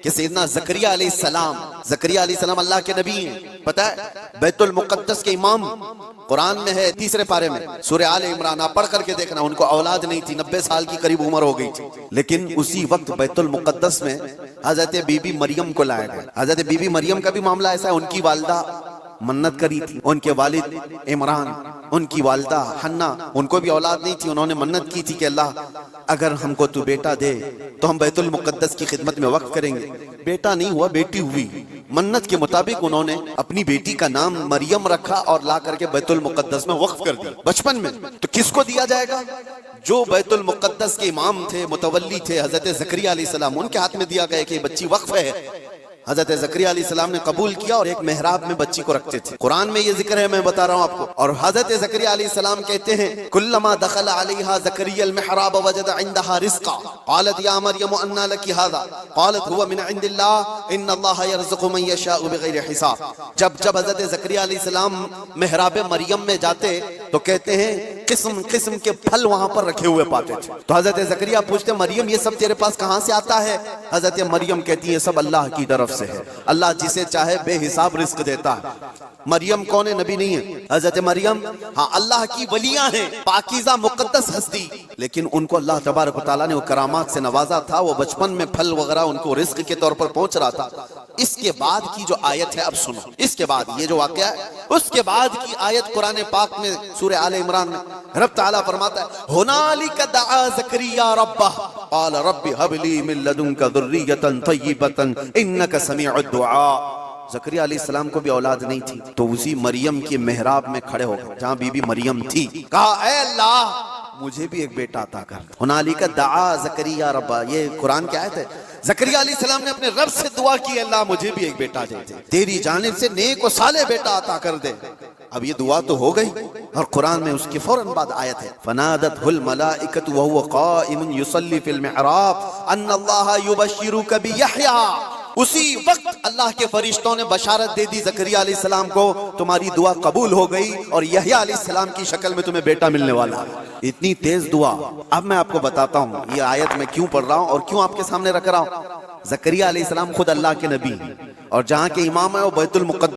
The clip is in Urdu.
کہ سیدنا زکریا علیہ السلام اللہ کے نبی ہیں. پتہ ہے بیت المقدس کے امام قرآن میں ہے 3 پارے میں سورہ آل عمران، آپ پڑھ کر کے دیکھنا. ان کو اولاد نہیں تھی، 90 سال کی قریب عمر ہو گئی تھی، لیکن اسی وقت بیت المقدس میں حضرت بی بی مریم کو لایا گیا. حضرت بی بی مریم کا بھی معاملہ ایسا ہے، ان کی والدہ منت کری تھی، ان کے والد عمران، ان کی والدہ حنہ، ان کو بھی اولاد نہیں تھی. انہوں نے منت کی تھی کہ اللہ اگر ہم کو تو بیٹا دے تو ہم بیت المقدس کی خدمت میں وقف کریں گے. بیٹا نہیں ہوا، بیٹی ہوئی. منت کے مطابق انہوں نے اپنی بیٹی کا نام مریم رکھا اور لا کر کے بیت المقدس میں وقف کر دیا بچپن میں. تو کس کو دیا جائے گا؟ جو بیت المقدس کے امام تھے، متولی تھے، حضرت زکریا علیہ السلام، ان کے ہاتھ میں دیا گیا کہ یہ بچی وقف ہے. حضرت زکریا علیہ السلام نے قبول کیا اور ایک محراب میں بچی کو رکھتے تھے. قرآن میں یہ ذکر ہے، میں بتا رہا ہوں آپ کو. اور حضرت زکریا علیہ السلام کہتے ہیں کلما دخل علیہا زکریا المحراب وجد عندها رزقا قالت یا مریم انا لکی هذا قالت هو من عند اللہ ان اللہ یرزق من یشاء بغیر حساب. جب حضرت زکریا علیہ السلام محراب مریم میں جاتے تو کہتے ہیں قسم قسم کے پھل وہاں پر رکھے ہوئے پاتے تھے. تو حضرت زکریا پوچھتے مریم یہ سب تیرے پاس کہاں سے آتا ہے؟ حضرت مریم کہتی ہے سب اللہ کی طرف سے ہے، اللہ جسے چاہے بے حساب رزق دیتا ہے. مریم کون ہے؟ نبی نہیں ہے. حضرت مریم ہاں اللہ کی ولیاں ہیں، پاکیزہ مقدس ہستی، لیکن ان کو اللہ تبارک و تعالیٰ نے وہ کرامات سے نوازا تھا. وہ بچپن میں پھل وغیرہ ان کو رزق کے طور پر پہنچ رہا تھا. اس کے بعد کی جو آیت ہے اب سنو، اس کے بعد یہ جو واقعہ ہے اس کے بعد کی آیت قرآن پاک میں سورہ آل عمران میں رب تعالیٰ فرماتا ہے ہنالک دعا زکریا ربہ قال رب ہب لی من لدنک ذریۃ طیبۃ انک سمیع الدعاء. زکریا علیہ السلام کو بھی اولاد نہیں تھی تو اسی مریم کے محراب میں کھڑے ہو گئے جہاں بی بی مریم تھی، کہا اے اللہ مجھے بھی ایک بیٹا عطا کر. ہنالک دعا زکریا ربہ، یہ قرآن کی آیت ہے. زکریا علیہ السلام نے اپنے رب سے دعا کی اللہ مجھے بھی ایک بیٹا دے دے، تیری جانب سے نیک و صالح بیٹا عطا کر دے. اب یہ دعا تو ہو گئی اور قرآن میں اس کے فوراً بعد آیت ہے فنادتہ الملائکۃ وہو قائم یصلی فی المحراب ان اللہ یبشرک بیحییٰ. اسی وقت اللہ کے فرشتوں نے بشارت دے دی زکریا علیہ السلام کو تمہاری دعا قبول ہو گئی اور یحییٰ علیہ السلام کی شکل میں تمہیں بیٹا ملنے والا. اتنی تیز دعا. اب میں آپ کو بتاتا ہوں یہ آیت میں کیوں پڑھ رہا ہوں اور کیوں آپ کے سامنے رکھ رہا ہوں. زکریا علیہ السلام خود اللہ کے نبی اور جہاں کے امام ہے وہ بیت المقدس